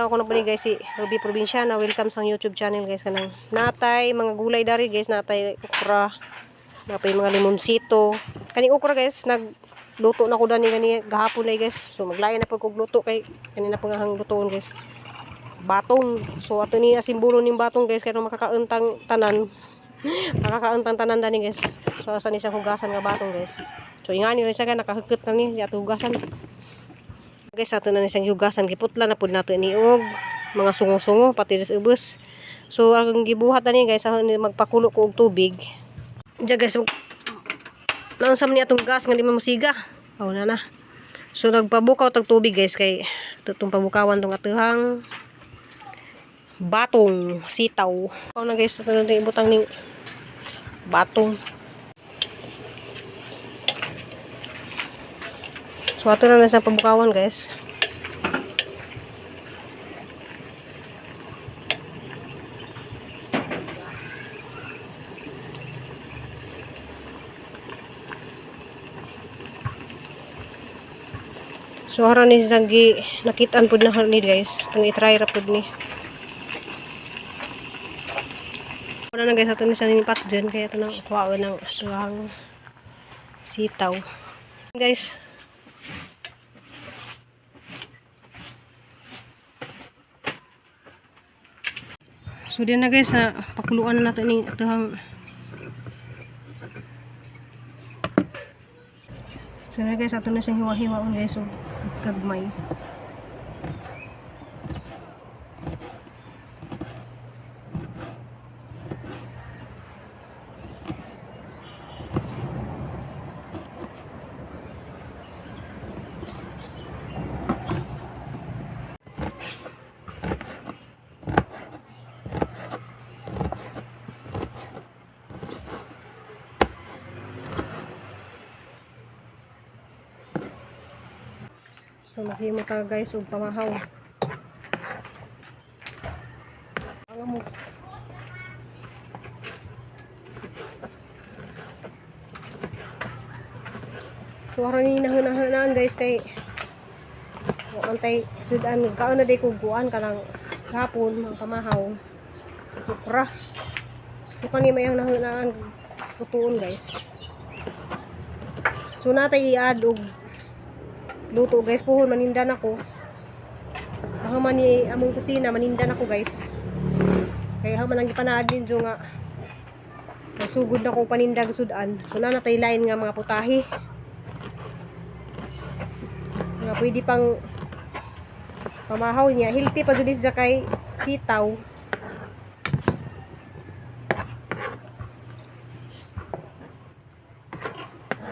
Ako na bani guys si Ruby Provinciana. Welcome sa YouTube channel guys kanang natay mga gulay dari guys, natay okra, napay mga limonsito. Kaning okra guys nagluto na ko dani gani gahapon na guys. So maglayan na pud kog luto kay kanina pa nga hang lutoon guys. Batong. So ato ni asimbulo ning batong guys kay makakauntang tanan. Makakauntang tanan dani guys. So asa ni siyang hugasan nga batong guys. So ingani rin siya nakahukot na ni ato hugasan. Guys, ato na nisang hugasan, giputla na pud nato ni og mga sungo-sungo pati res ubos. So ang gibuhat ani guys, magpakulo ko og tubig. Diya guys, nausam ni atong gas nga di musiga. Aw na na. So nagpabukaw tag tubig guys kay tutong pabukawan tong atuhang batong sitaw. Aw na guys, ato na ibutang ning batong. So ato na sa pabukawan guys. So hara ni sagi nakitaan pud na ni guys. Ang i-try ra pud ni. Wala na guys, ato ni sa nimpat dyan kaya ito nang kuha ng tuwang sitaw. Guys. So din na guys, pakuluan na natin ni itong so na guys, ato na siyang hiwa-hiwaon guys, so kagmay. So maghimo ka guys og pamahaw. Ang mo. So aron ni nahuna-hunaan guys kay antay sudan kaon na day kuguan kanang hapon mga pamahaw. Sukra. So kani may ang nahunaan tutuon guys. So natay i-add og luto guys, puhon manindan ako. Baka man ni among kusina manindan ako guys. Kaya haman ang gipanaad din nga nagsugod na ko panindag sudan. So na natay lain nga mga putahe. Nga pwede pang pamahaw niya. Healthy pa duli sa kay sitaw.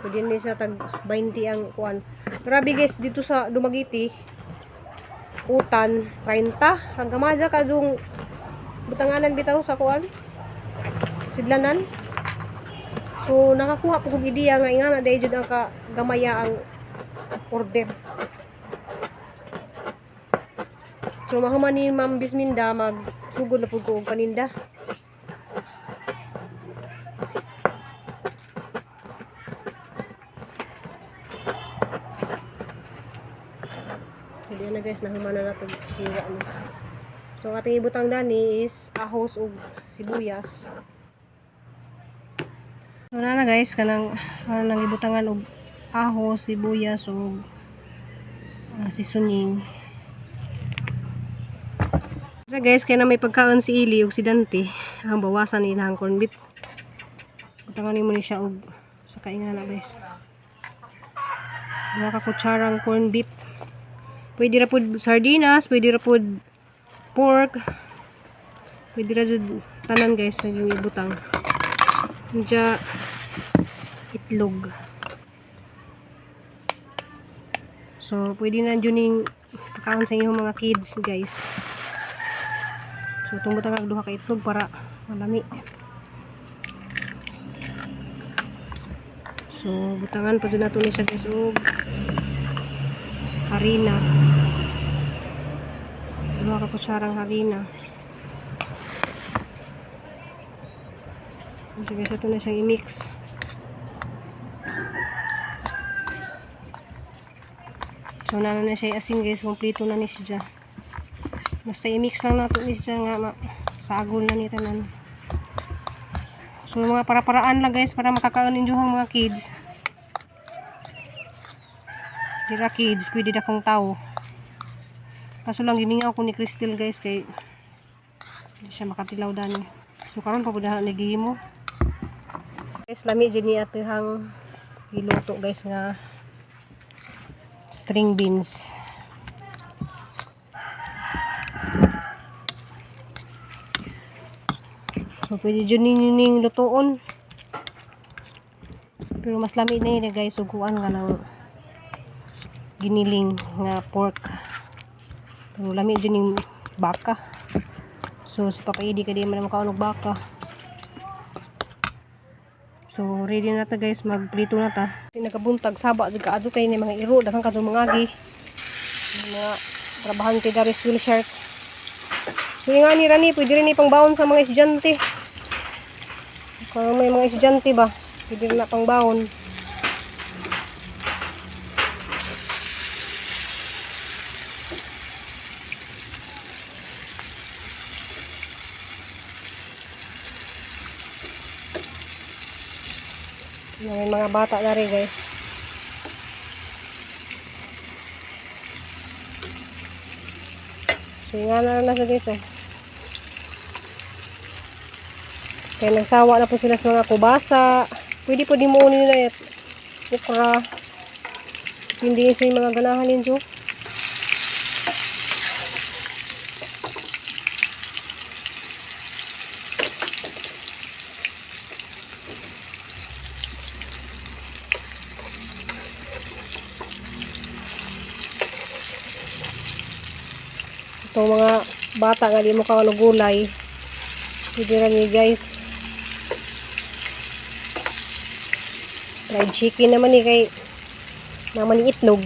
So din ni sa tag 20 ang kuan. Grabe guys, dito sa Dumaguete, utan, 30. Hanggang maja ka dung butanganan bitaw sa kuan, sidlanan. So, nakakuha po kong ideya nga nga dahil dyan ang kagamaya ang order. So, mahuman ni Ma'am Bisminda, magsugod na po ko paninda. Hindi na guys, nahuman na natin hira na. So ating ibutang dani is ahos ug sibuyas. So na guys, kanang nang ibutangan og ahos, sibuyas ug seasoning. So guys, kaya na may pagkaon si Ili ug si Dante, ang bawasan ni ang corn beef. Butangan ni mo ni siya og sa kaingan na guys. 2 ka kutsarang corn beef. Pwede ra pud sardinas, pwede ra pud pork. Pwede ra jud tanan guys yung ibutang. Diya itlog. So pwede na jud ning pagkaon sa inyong mga kids guys. So itong butang ang 2 ka itlog para malami. So butangan pa jud nato ni siya guys og harina. 2 ka kutsarang harina. So guys, ito na siyang i-mix. So na siya asin guys, kompleto na ni siya. Basta i-mix lang natin ni siya nga sagol na ni tanan. So mga para-paraan lang guys para makakaon ang mga kids. Dira kids, pwede na kong tao. Kaso lang gimingaw ko ni Crystal guys kay hindi siya makatilaw dani. So karon pa pud nagihimo mo. Guys, lami jud ni atihang giluto guys nga string beans. So pwede dyan ning lutoon. Pero mas lami na yun guys. Suguan nga ng giniling nga pork. Pero lami dyan yung baka. So sa papaidi ka di man makaunog baka. So ready na ta guys. Magprito na ta. Nagabuntag saba. Kaado kayo ng mga iro. Daghang kadto mga agi. Mga trabahante dari school shirt. So nga ni Rani. Pwede rin ipang baon sa mga estudyante. Kung may mga estudyante ba, pwede na pang baon. May mga bata na rin guys. So nga na sa dito. Kaya nagsawa na po sila sa mga kubasa. Pwede po di mo nila at ukra. Hindi sa mga ganahan ninyo. Itong mga bata nga di mo kakalugulay. Pwede rin guys. Fried chicken naman kay naman itlog.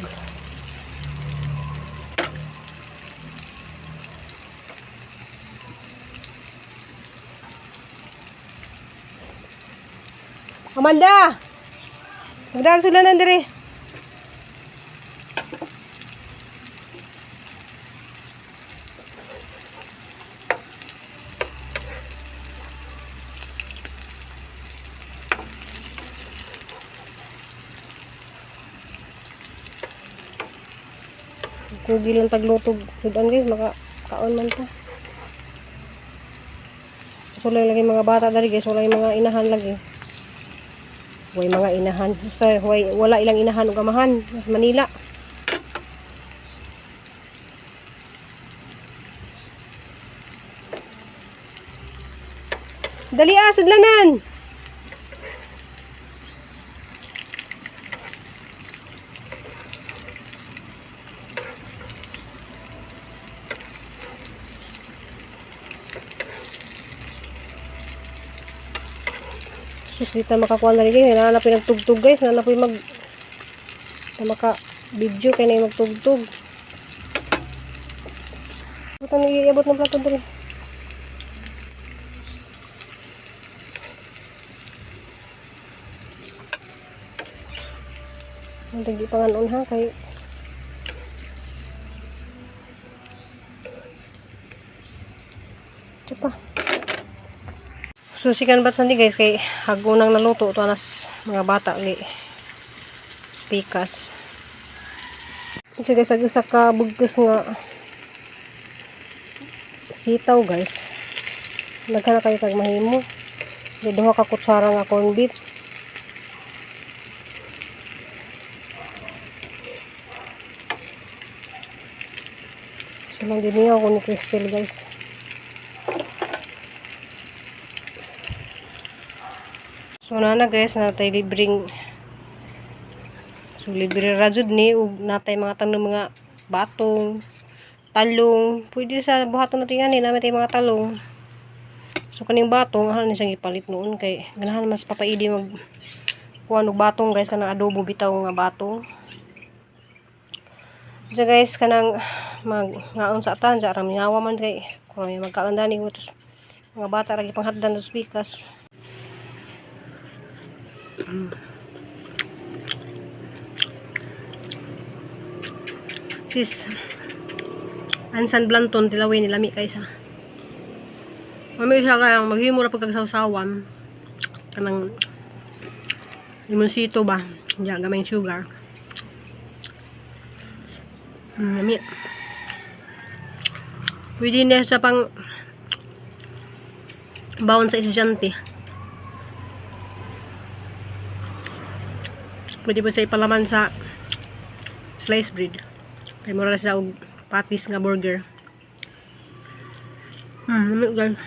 Amanda! Magdag sila nandiri. Kugi lang taglutog. Sudan guys, makakaon man to. Sulay lagi mga bata dari guys, wala mga inahan lagi. Way mga inahan. Sa wala ilang inahan ug amahan sa Manila. Dali sudlanan. Susita makakuha na rin guys. Nanapin nagtugtog guys. Nanapin na maka video kaya na yung magtugtog. Ito na iabot ng plato dali. Hindi panganon ha kay Tsapa. So sikan bat sandi guys kay hagunang naluto to anas mga bata li spikas. So guys sa ka bugkos nga sitaw guys. Nagkana kayo kag mahimo. Di duha ka kutsara nga corn beef. So lang diniya ko ni Crystal guys. So na guys, natay libreng so libre rajud ni ug natay mga tanong mga batong, talong, pwede sa buhaton natin ani namin tay mga talong. So kaning batong ahal ni siyang ipalit noon kay ganahan mas papaidi mag kuan og batong guys kanang adobo bitaw nga batong. So guys kanang ngaon sa atan sa ramihawa man kay kung may magkaon dani utos mga bata ra gipanghatdan sa pikas. Sis Ansan Blanton tilawin nilami kaysa. Mami siya kaya maghimura pagkagsawsawan kanang limonsito ba, diyan gamay sugar. Mami. Pwede na sa pang baon sa estudyante. Pwede po sa ipalaman sa slice bread. Kaya mura sa og patis nga burger. Guys.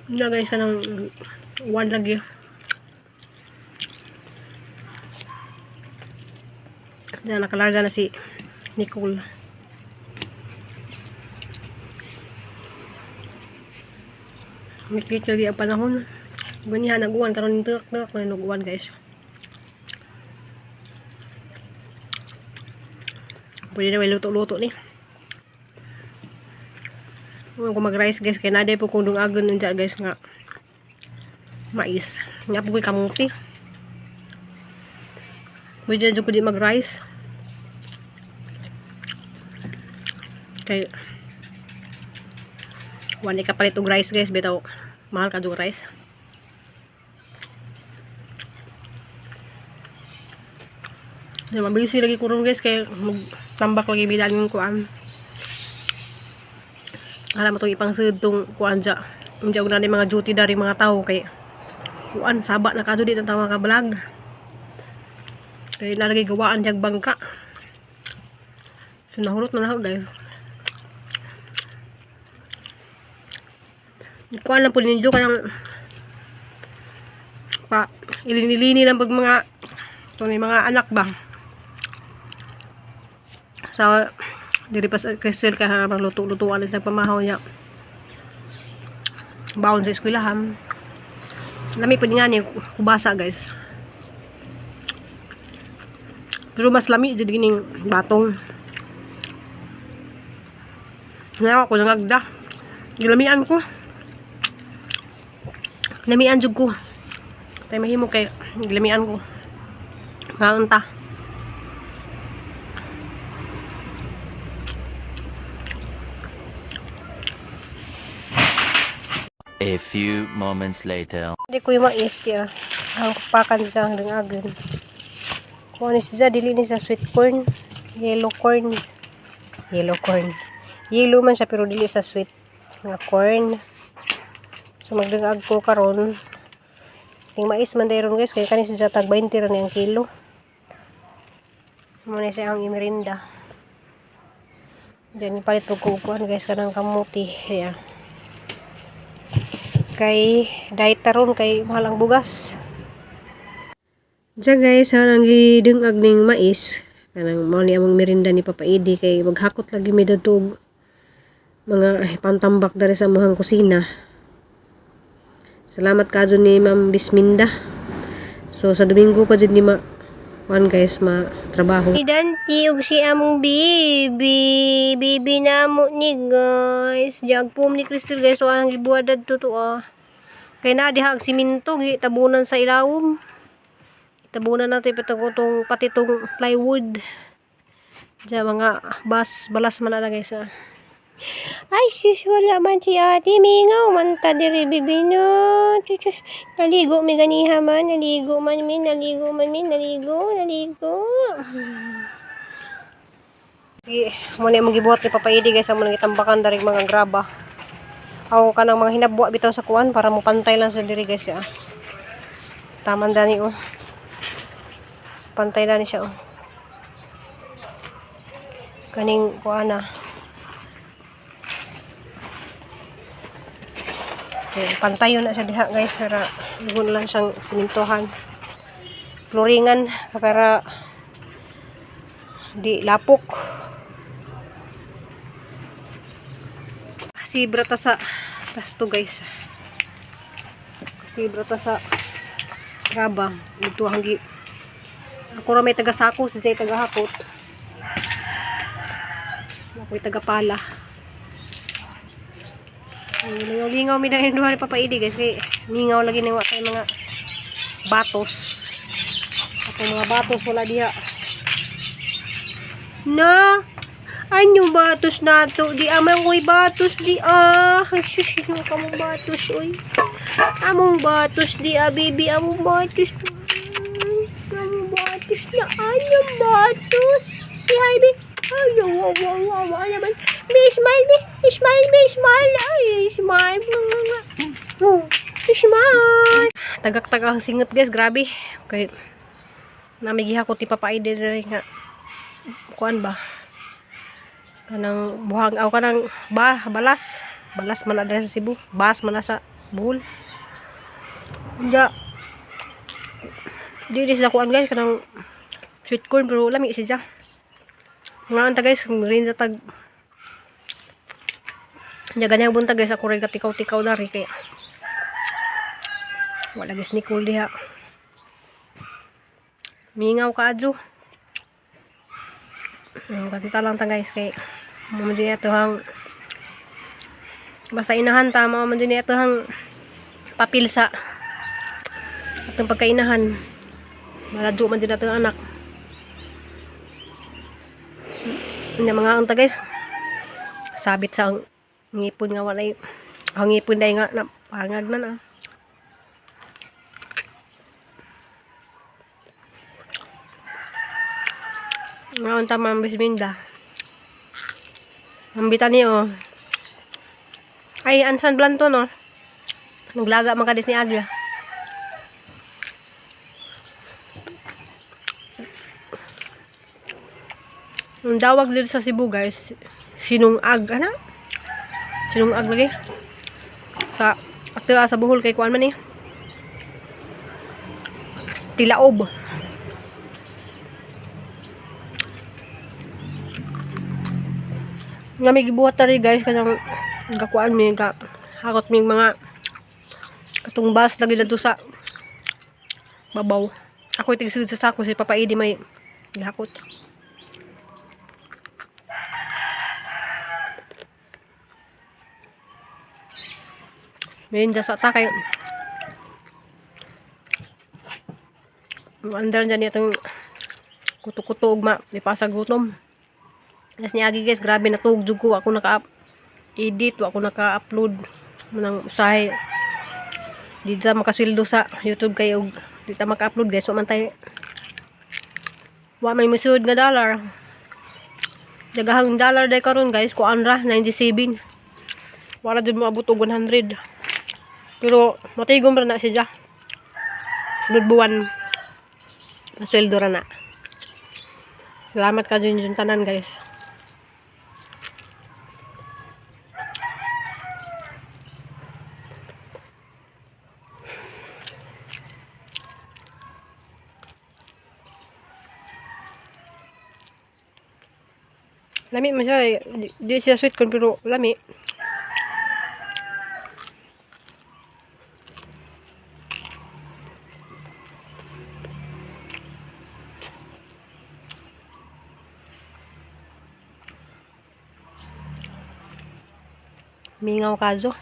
Hindi guys ka ng one lagi. Diyan nakalarga na si Nicole. Mikit lagi ang panahon. Ganyan naguwan karon ng tuk-tuk na naguwan guys. Pwede na may luto-luto ni. Kung mag-rice guys, kaya naday po kung dungagon nandiyan guys nga mais. Nga po ko'y kamuti. Pwede na dyan ko di mag-rice. Kaya wala ka palit og rice guys, bitaw mahal ka dug rice. Mabilis lagi kurang guys, kaya magtambak lagi bilang yung kuan. Alam mo itong ipang sud tong kuan dya. Hindi ako na mga duty dari mga tao kay kuan saba na kado di ng tawang kabalag. Kaya nalagay gawaan diyag bangka. So nahurot na ako guys. Kuan lang po ninyo kayang pa ilini-lini lang pag mga ito ni mga anak ba. So, diri pa sa Crystal ka habang luto-lutuan sa pamahaw niya. Baon sa eskwelahan. Lami po nga niya kubasa guys. Pero mas lami jadi gining batong. Ngayon ako nangagda. Gilamian ko. Lamian jud ko. Tay mahimo kay gilamian ko. Ngayon ta. A few moments later. Hindi ko yung mais kaya ang pakan sa hanggang agan. Kung ano siya, dili ni sa sweet corn, yellow corn. Yellow corn. Yellow man siya pero dili sa sweet nga corn. So magdangag ko karon. Yung mais man dayron guys, kaya kanin siya tag 20 ron ang kilo. Muna siya ang imerinda. Diyan ipalit ko kukuan guys kanang kamuti. Ayan. Kay diet taron kay mahal ang bugas. Diyan guys, hanang gidungag ning mais. Kanang mao ni among merinda ni Papa Edi kay maghakot lagi mi dadtog mga pantambak dari sa among kusina. Salamat kadto ni Ma'am Bisminda. So sa Domingo pa jud ni guys trabaho. Idanti og si among bibi namo ni guys. Jagpom ni Crystal guys, so ang gibuhat dadto ah. Kay na dihag siminto gi tabunan sa ilawom. Tabunan natin pati tong plywood. Diyan mga balas man na guys ah. Ay sis, wala man si ate mingaw man ta diri bibi no. Naligo mi ganiha man, naligo. Sige, muna yung gibuhat ni Papa Edi guys, amo nang itambakan dari mga graba. Ako kanang mga hinabuwa bitaw sa kuan para mo pantay lang sa diri guys ya. Taman dani oh. Pantay dani siya oh. Kaning kuan na. Okay, pantayon na siya diha guys, para lugon lang siyang simintohan. Floringan para di lapok. Kasi brata sa tasto guys. Kasi brata sa raba. Ito hanggi. Ako ra may taga-sako, siya taga-hakot. Ako'y taga-pala. Lingaw-lingaw mi dahil duha ni papaidi guys kay lingaw lagi ni wa kay mga batos. Atong mga batos wala diha. Na anyo batos nato di amang koy batos di ay sus sino ka mong batos oy. Among batos di bibi among batos. Among batos na ayong batos. Si Heidi. Ay, wow. Ano ba? Smile. Ay, smile. Smile. Tagak-tagak singot guys, grabe. Okay. Namigiha ko ti papaide rin nga. Kuan ba? Kanang buhang aw kanang balas. Balas man na sa Cebu. Bas man na sa Bohol. Diya. Di sa kuan guys kanang sweet corn pero lami siya. Nga anta guys, rin na tag niya ganyang bunta guys, ako rin katikaw-tikaw dari kaya wala guys ni cool diha mingaw ka adyo kanta lang ta guys kay mamadin ito hang basta inahan ta mamadin ito hang papilsa at ang pagkainahan maladyo man din natin ang anak. Hindi mga anta guys sabit sa ngipon nga walay ang ngipon dahil nga napangag na nga anta mga bisminda ang bitan niyo ay ansan blanto no naglaga makadis ni Agya. Ang dawag dito sa Cebu guys, sinungag, ano? Sinungag lagi. Sa Bohol kay kuan man ni. Tilaob. Nga may gibuhat tari guys kanang gakuan mi ka hakot mi mga katumbas lagi dito sa babaw. Ako itigsud sa sako si papaidi may gihakot. Merinda sa takay. Andar dyan itong kuto-kuto ugma. Di pa sa gutom. As niagi guys, grabe natugjug ko. Ako naka-edit. Ako naka-upload ng usahe. Di ta makasweldo sa YouTube kayo. Di ta maka-upload guys. Wa man tayo. Wa may musud nga dollar. Dagahang dollar day karon guys. Kuan ra 97. Wala dyan mo abot og 100. Pero matigom ra na siya. Sunod buwan masweldo ra na. Salamat ka dyan tanan guys. Lami man siya. Di siya sweet corn pero lami. Mingaw kaso.